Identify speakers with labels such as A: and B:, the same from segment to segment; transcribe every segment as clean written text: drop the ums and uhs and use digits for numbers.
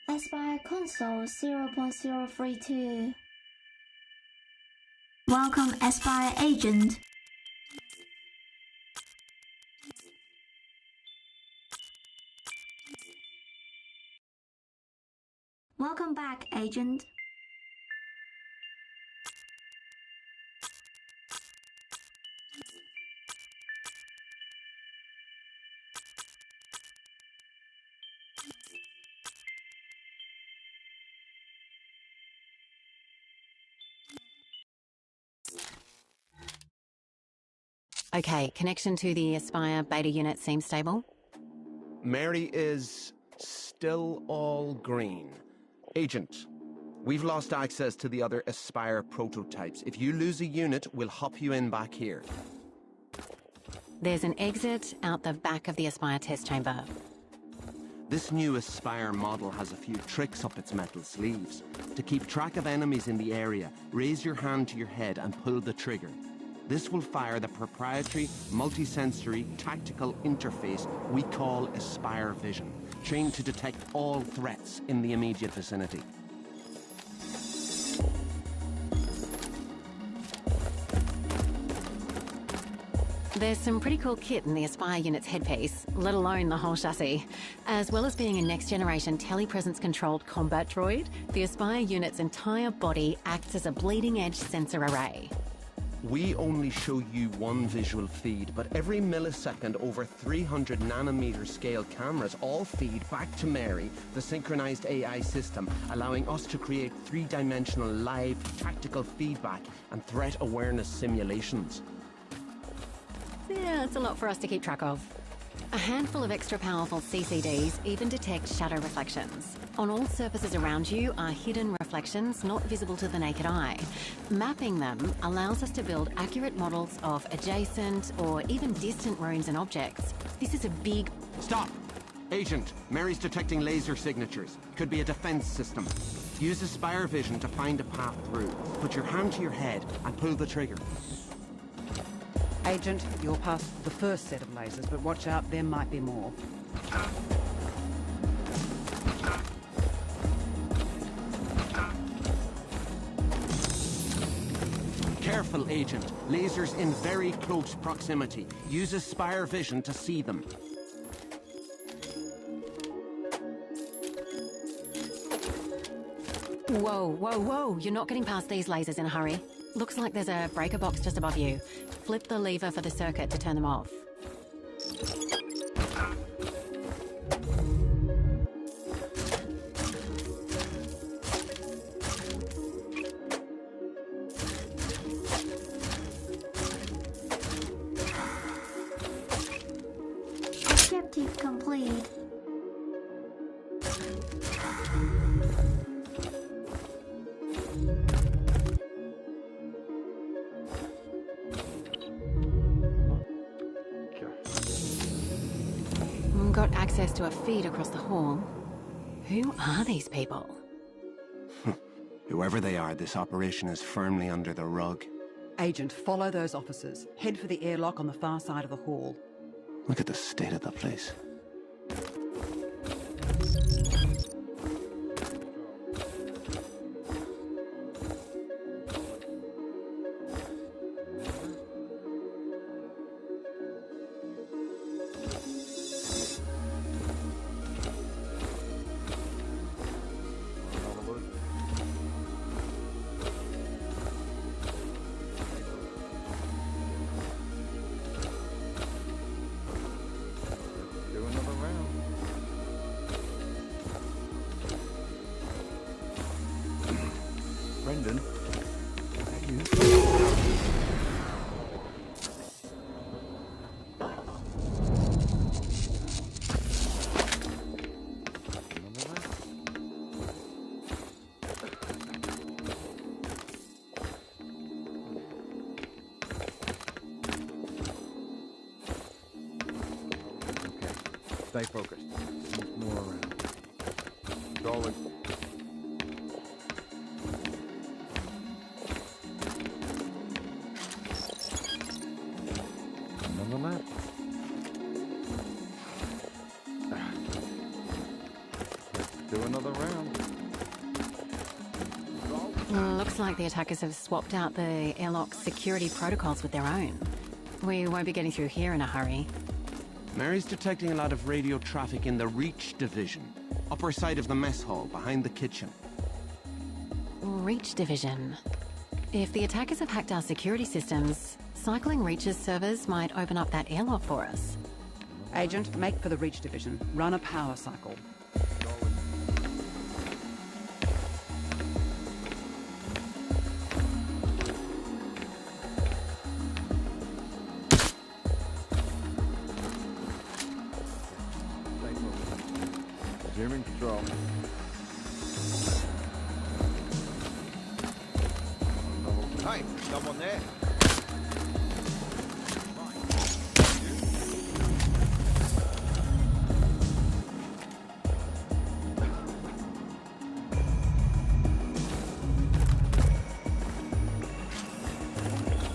A: Espire console 0.032. Welcome Espire agent. Welcome back, agent.
B: Okay, connection to the Espire beta unit seems stable.
C: Mary is still all green. Agent, we've lost access to the other Espire prototypes. If you lose a unit, we'll hop you in back here.
B: There's an exit out the back of the Espire test chamber.
C: This new Espire model has a few tricks up its metal sleeves. To keep track of enemies in the area, raise your hand to your head and pull the trigger. This will fire the proprietary, multi-sensory, tactical interface we call Espire Vision, trained to detect all threats in the immediate vicinity.
B: There's some pretty cool kit in the Espire unit's headpiece, let alone the whole chassis. As well as being a next-generation telepresence-controlled combat droid, the Espire unit's entire body acts as a bleeding-edge sensor array.
C: We only show you one visual feed, but every millisecond over 300 nanometer scale cameras all feed back to Mary, the synchronized AI system, allowing us to create three-dimensional live tactical feedback and threat awareness simulations.
B: Yeah, it's a lot for us to keep track of. A handful of extra powerful CCDs even detect shadow reflections. On all surfaces around you are hidden reflections not visible to the naked eye. Mapping them allows us to build accurate models of adjacent or even distant rooms and objects. This is a big...
C: Stop! Agent, Mary's detecting laser signatures. Could be a defense system. Use Espire Vision to find a path through. Put your hand to your head and pull the trigger.
D: Agent, you're past the first set of lasers, but watch out, there might be more.
C: Careful, Agent. Lasers in very close proximity. Use Espire Vision to see them.
B: Whoa, whoa, whoa. You're not getting past these lasers in a hurry. Looks like there's a breaker box just above you. Flip the lever for the circuit to turn them off.
A: Objective complete.
B: Got access to a feed across the hall. Who are these people?
C: Whoever they are, this operation is firmly under the rug.
D: Agent, follow those officers. Head for the airlock on the far side of the hall.
C: Look at the state of the place.
E: Brendan? Stay focused. More around. Going. Another lap. Let's do another another round.
B: Looks like the attackers have swapped out the airlock security protocols with their own. We won't be getting through here in a hurry.
C: Mary's detecting a lot of radio traffic in the Reach division, upper side of the mess hall, behind the kitchen.
B: Reach division. If the attackers have hacked our security systems, cycling Reach's servers might open up that airlock for us.
D: Agent, make for the Reach division. Run a power cycle.
E: Stay focused. Resuming control.
F: Hey, someone there?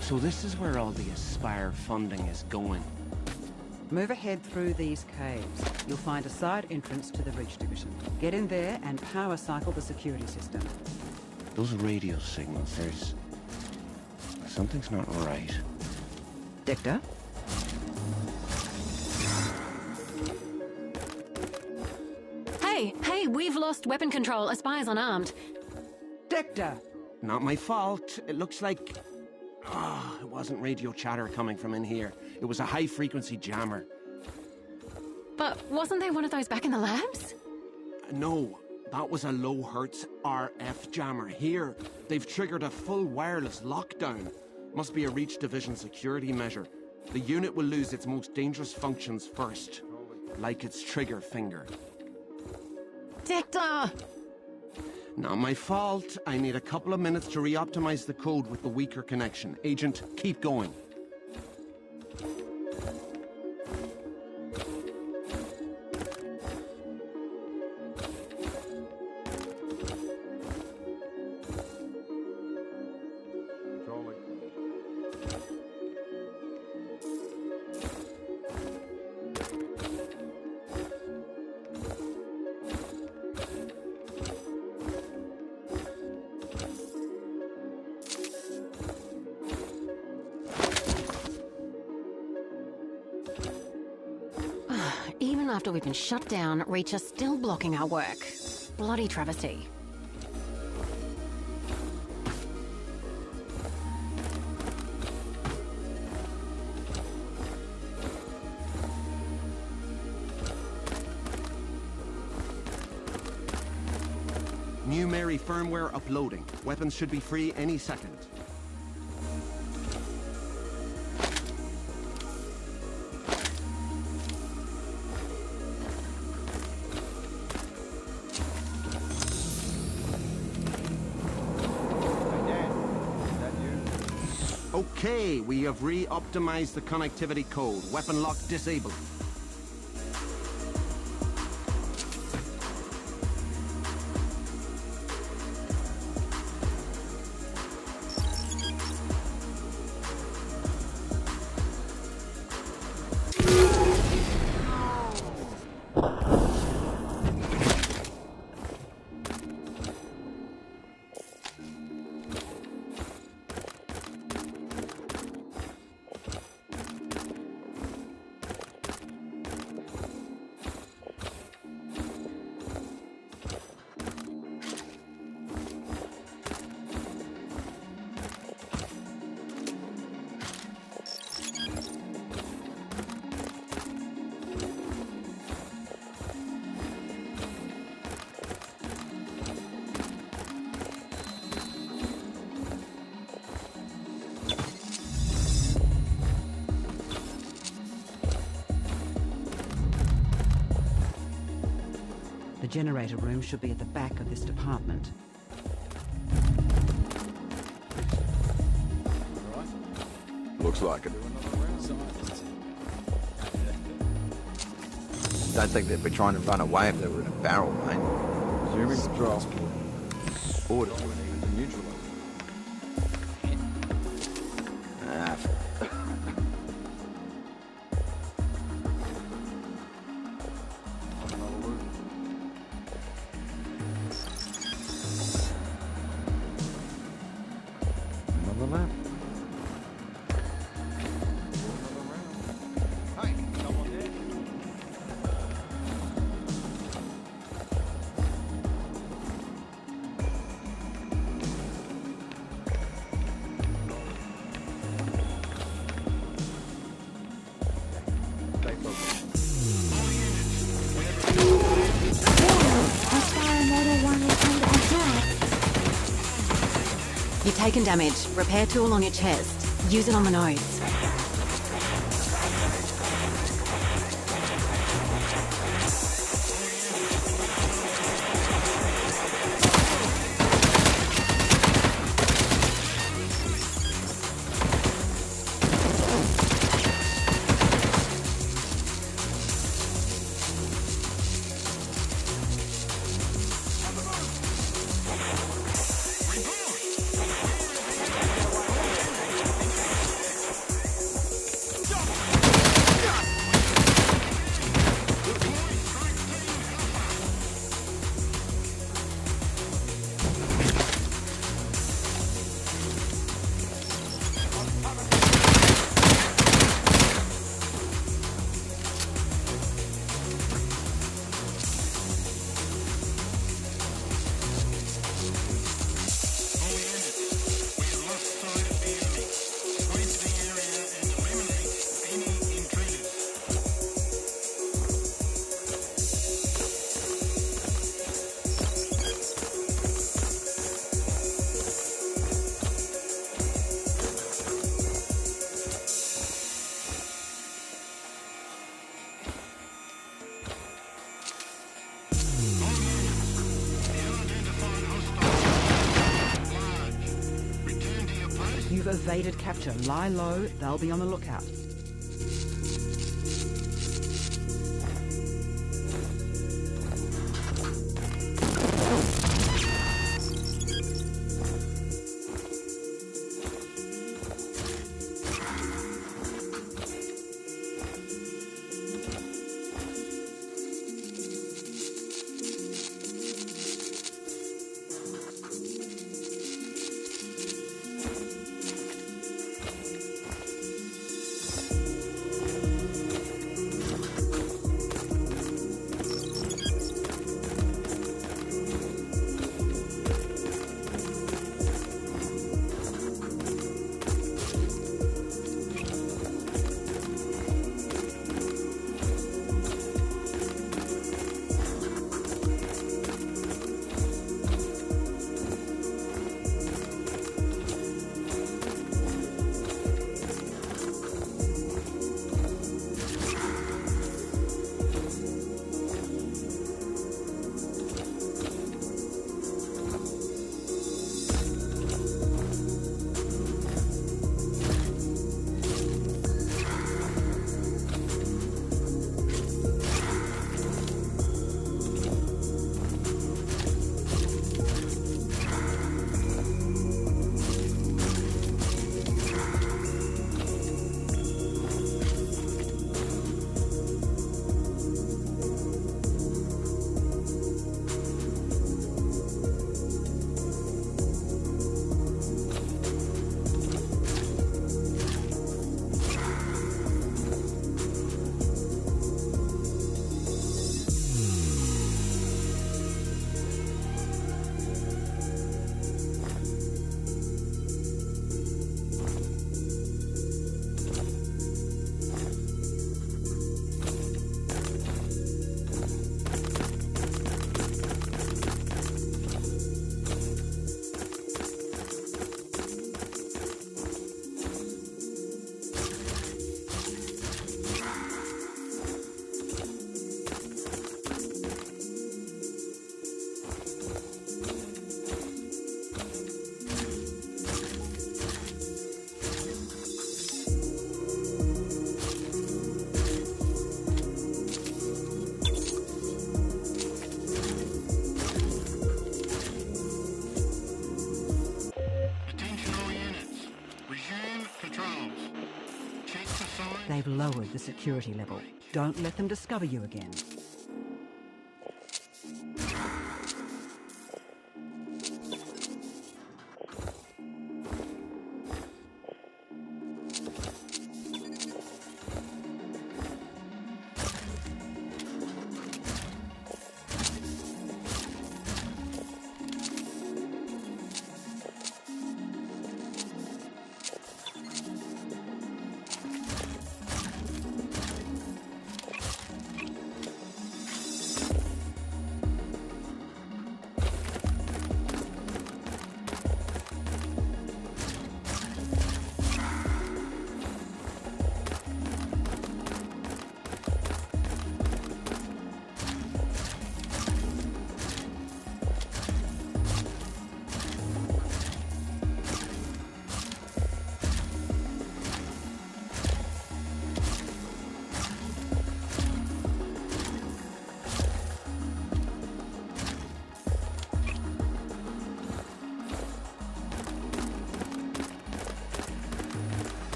C: So this is where all the Espire funding is going.
D: Move ahead through these caves. You'll find a side entrance to the Reach division. Get in there and power cycle the security system.
C: Those radio signals, something's not right.
D: Dector?
B: Hey, we've lost weapon control. Espire's unarmed.
D: Dector!
C: Not my fault. It looks like... it wasn't radio chatter coming from in here. It was a high-frequency jammer.
B: But wasn't there one of those back in the labs?
C: No, that was a low-hertz RF jammer. Here, they've triggered a full wireless lockdown. Must be a Reach Division security measure. The unit will lose its most dangerous functions first, like its trigger finger.
B: Dector!
C: Not my fault. I need a couple of minutes to re-optimize the code with the weaker connection. Agent, keep going.
E: Controlling.
B: Even after we've been shut down, Reach are still blocking our work. Bloody travesty.
C: New Mary firmware uploading. Weapons should be free any second.
F: Hey, Dan. Is that you?
C: Okay, we have re-optimized the connectivity code. Weapon lock disabled.
D: The generator room should be at the back of this department.
F: Looks like it.
G: Don't think they'd be trying to run away if they were in a barrel, mate.
E: Resuming control.
G: Orders.
F: Even to neutralize.
G: Ah,
B: You've taken damage. Repair tool on your chest. Use it on the nose.
D: You've evaded capture. Lie low, they'll be on the lookout. They've lowered the security level. Don't let them discover you again.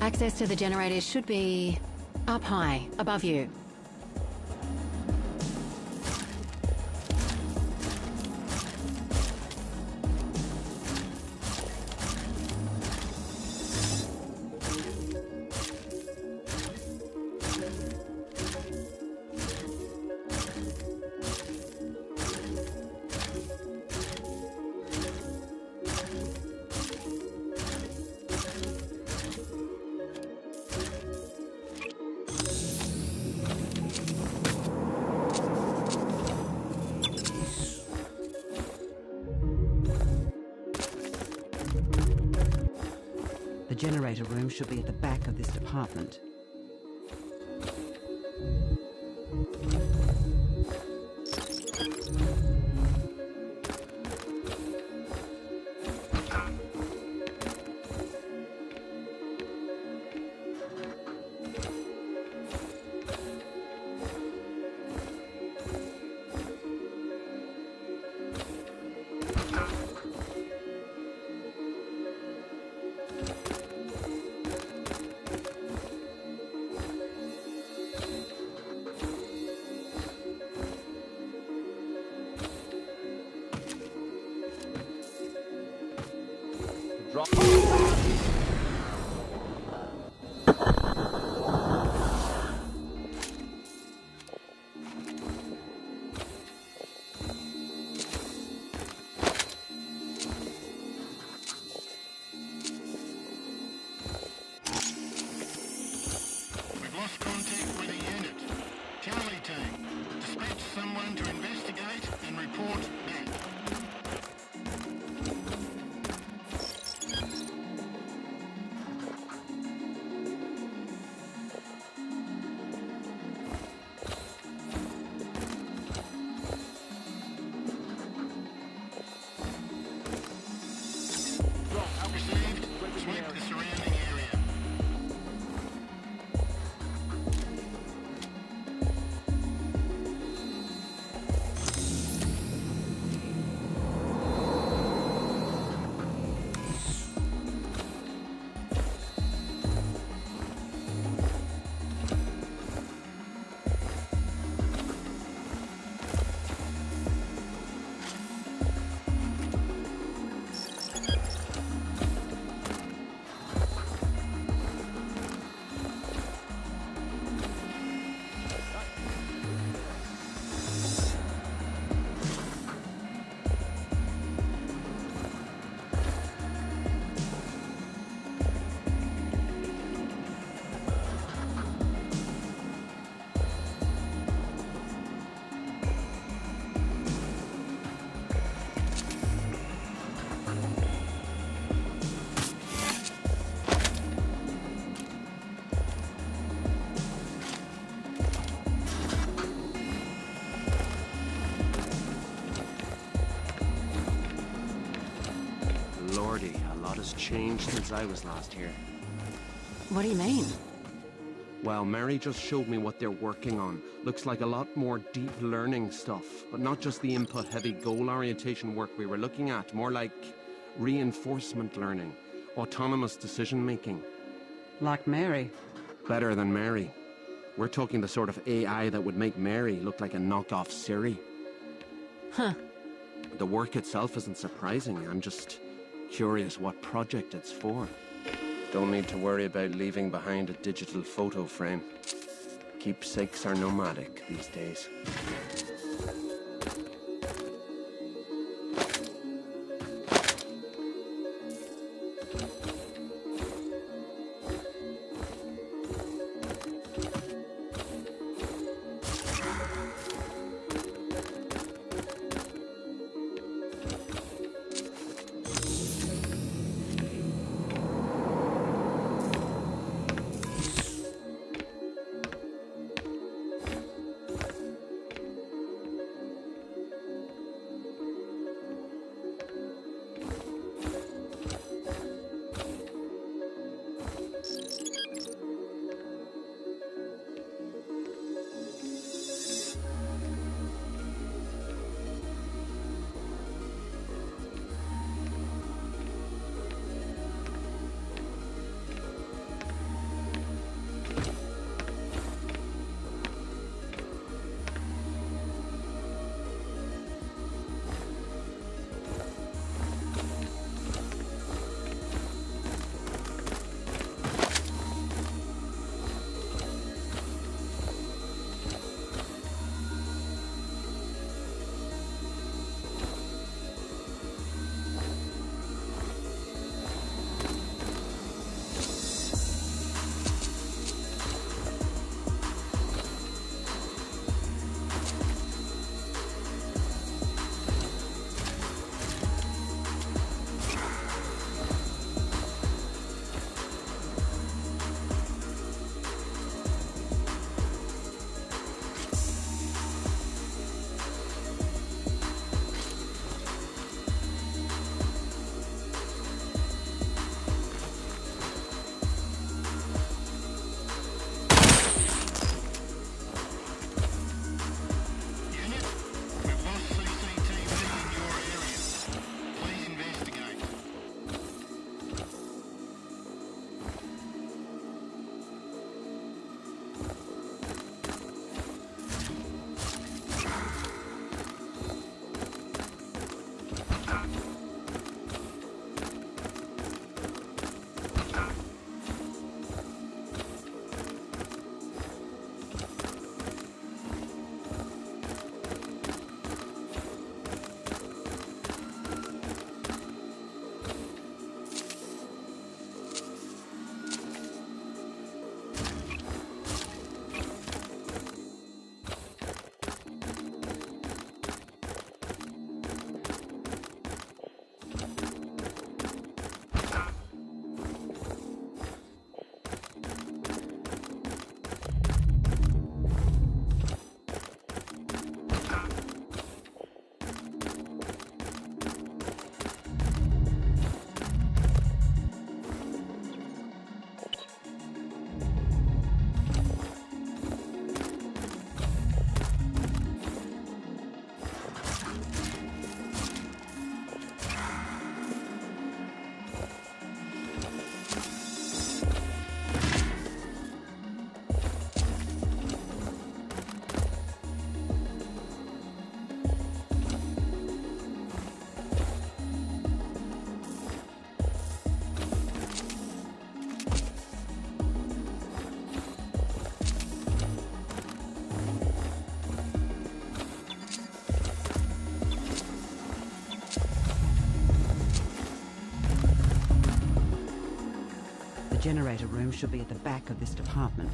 B: Access to the generators should be up high, above you.
D: The generator room should be at the back of this department.
E: Drop.
H: We've lost contact with a unit. Charlie team, dispatch someone to investigate and report back. Received. Sweep the surrounding area.
C: Lordy, a lot has changed since I was last here.
B: What do you mean?
C: Well, Mary just showed me what they're working on. Looks like a lot more deep learning stuff, but not just the input-heavy goal orientation work we were looking at, more like reinforcement learning, autonomous decision-making.
D: Like Mary.
C: Better than Mary. We're talking the sort of AI that would make Mary look like a knockoff Siri.
B: Huh.
C: The work itself isn't surprising. I'm just curious what project it's for. Don't need to worry about leaving behind a digital photo frame. Keepsakes are nomadic these days.
D: generator room should be at the back of this department.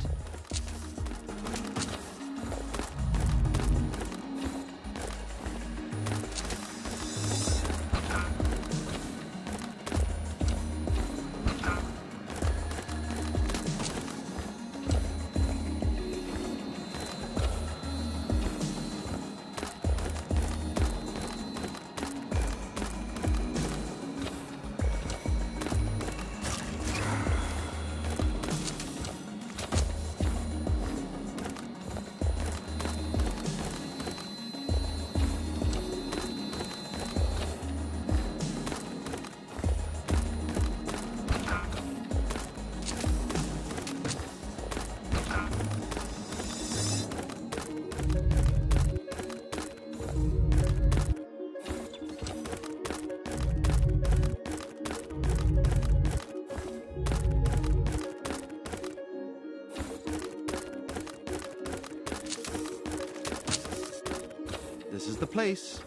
C: This is the place.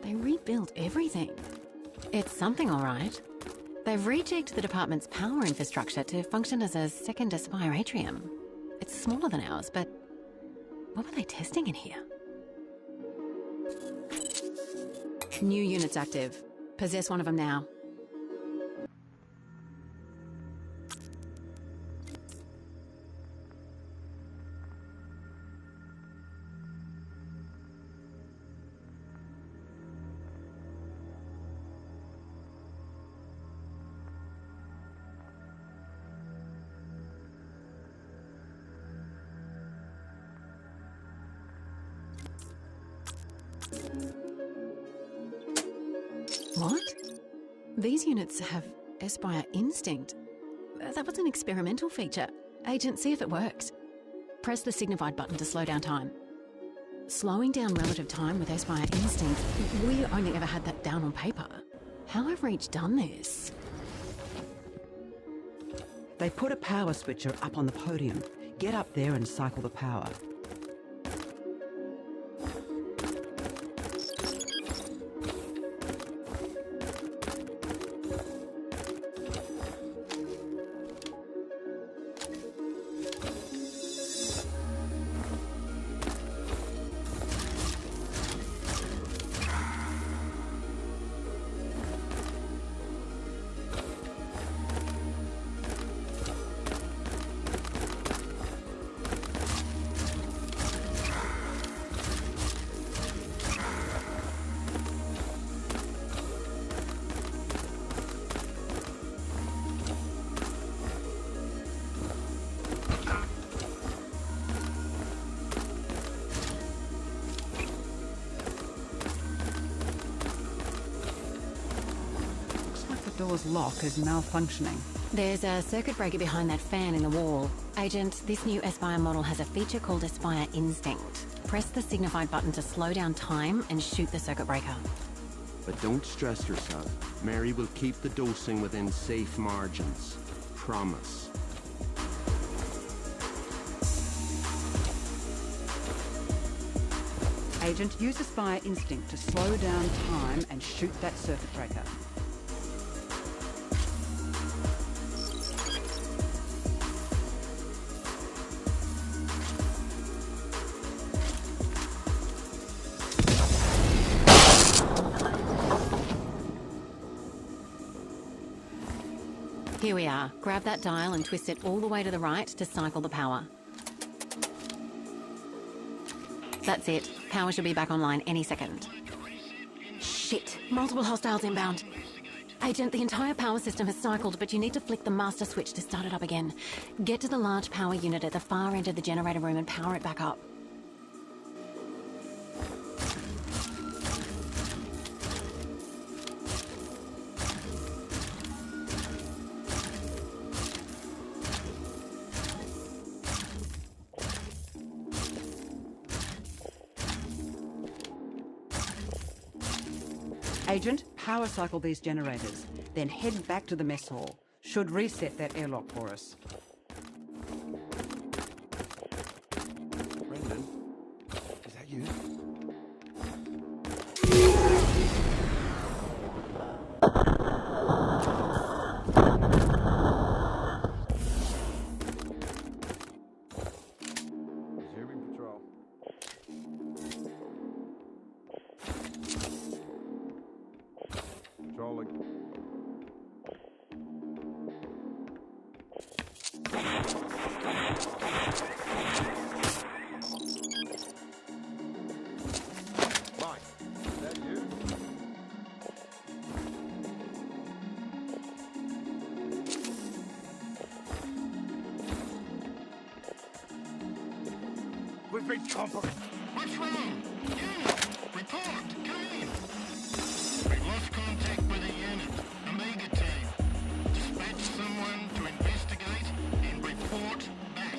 B: They rebuilt everything. It's something, all right. They've rejigged the department's power infrastructure to function as a second Espire atrium. It's smaller than ours, but what were they testing in here? New units active. Possess one of them now. What? These units have Espire instinct. That was an experimental feature. Agent, see if it works. Press the signified button to slow down time. Slowing down relative time with Espire instinct, we only ever had that down on paper. How have Reach done this?
D: They put a power switcher up on the podium. Get up there and cycle the power. The door's lock is malfunctioning.
B: There's a circuit breaker behind that fan in the wall. Agent, this new Espire model has a feature called Espire Instinct. Press the signified button to slow down time and shoot the circuit breaker.
C: But don't stress yourself. Mary will keep the dosing within safe margins. Promise.
D: Agent, use Espire Instinct to slow down time and shoot that circuit breaker.
B: Here we are. Grab that dial and twist it all the way to the right to cycle the power. That's it. Power should be back online any second. Shit! Multiple hostiles inbound. Agent, the entire power system has cycled, but you need to flick the master switch to start it up again. Get to the large power unit at the far end of the generator room and power it back up.
D: Agent, power cycle these generators, then head back to the mess hall. Should reset that airlock for us.
F: Brendan, is that you?
E: We've been compromised.
H: What's wrong? Unit, report. Come in. We've lost contact with the unit. Omega team. Dispatch someone to investigate and report back.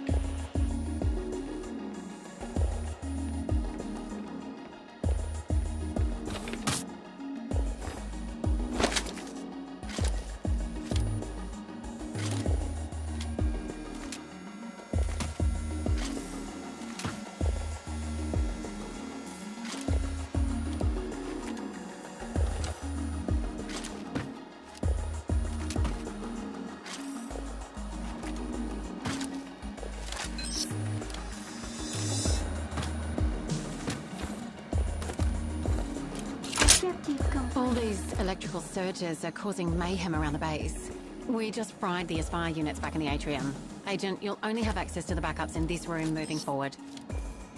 A: Objective complete.
B: All these electrical surges are causing mayhem around the base. We just fried the Espire units back in the atrium. Agent, you'll only have access to the backups in this room moving forward.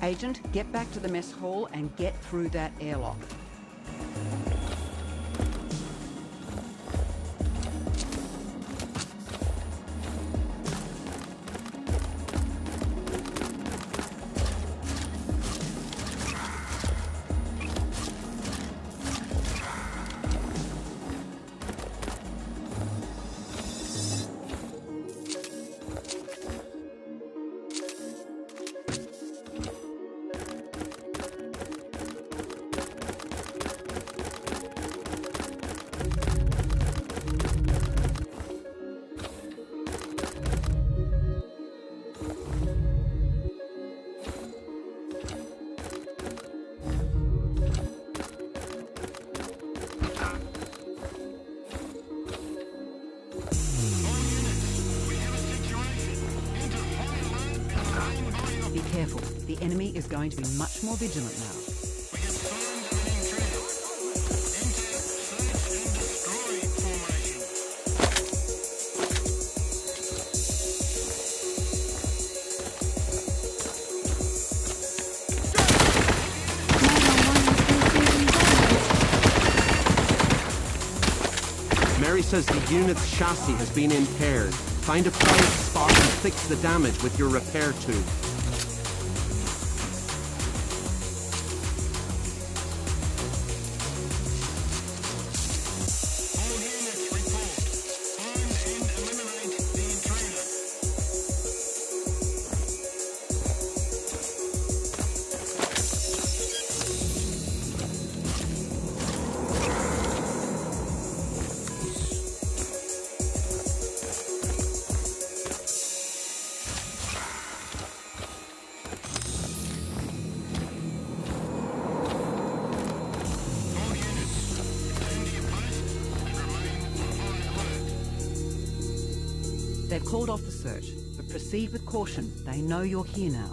D: Agent, get back to the mess hall and get through that airlock. Be careful. The enemy is going to be much more vigilant now.
H: We have signs of an intruder. Enter search and destroy formation.
C: Mary says the unit's chassis has been impaired. Find a quiet spot and fix the damage with your repair tube.
H: All units report. Find and eliminate the intruder. All units, return to your posts and remain on high alert.
D: They've called off the search, but proceed with caution. They know you're here now.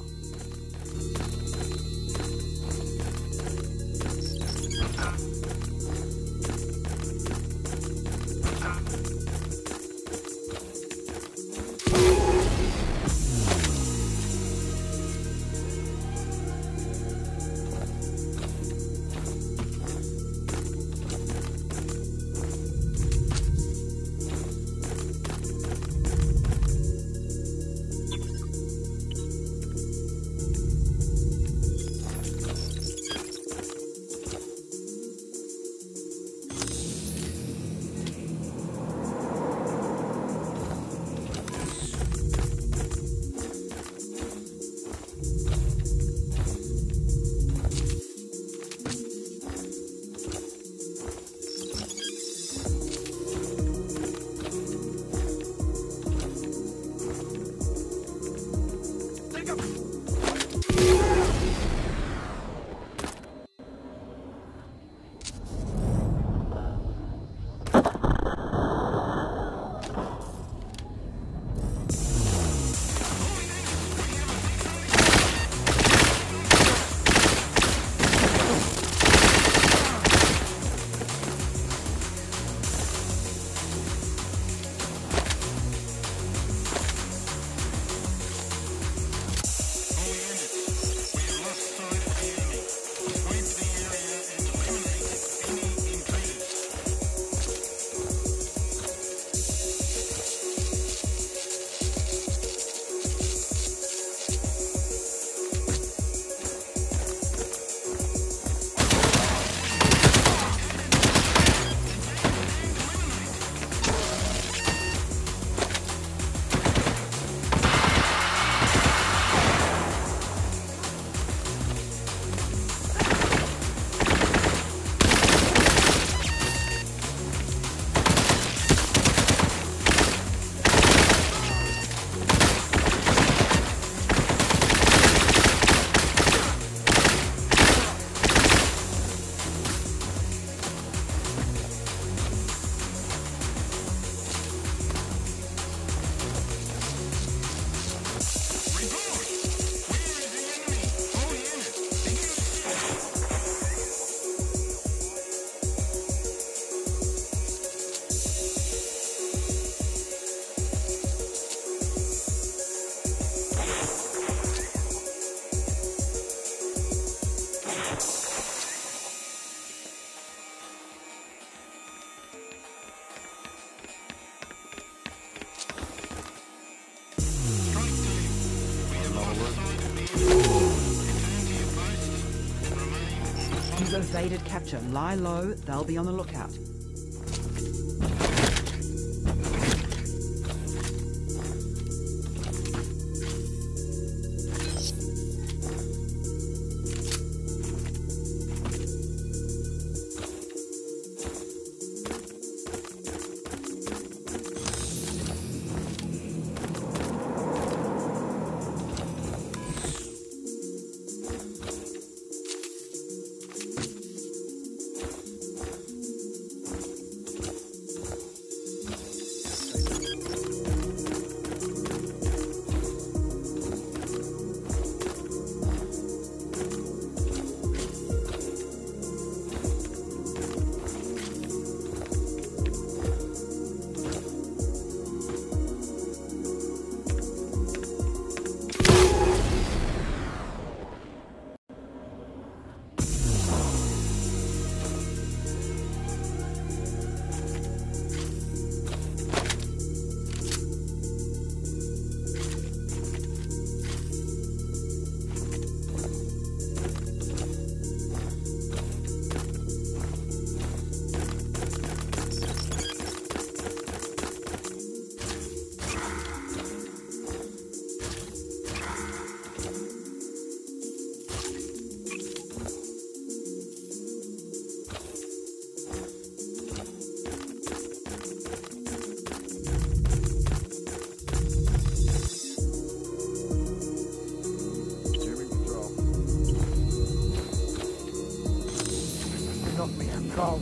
D: You've evaded capture. Lie low. They'll be on the lookout.
F: Go.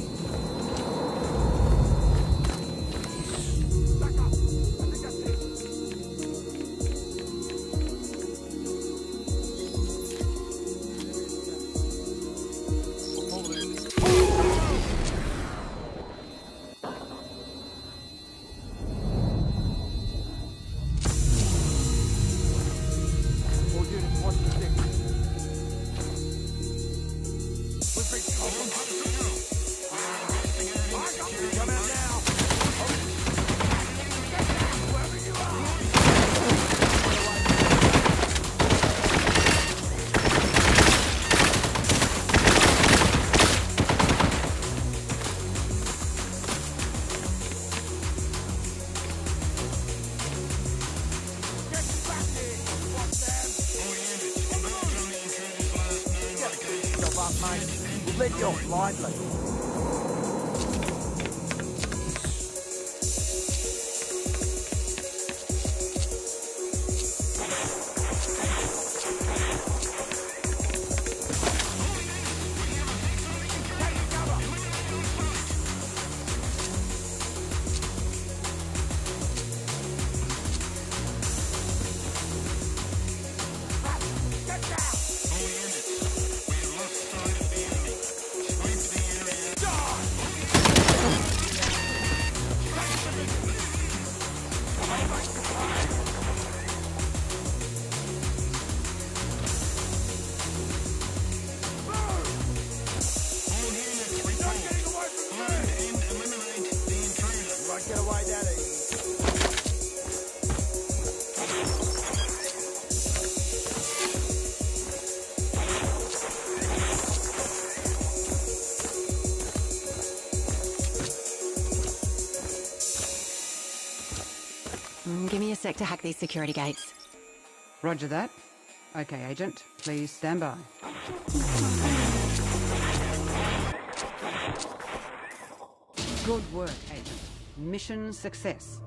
F: We'll let you off lightly.
B: Give me a sec to hack these security gates.
D: Roger that. Okay, Agent. Please stand by. Good work, Agent. Mission success.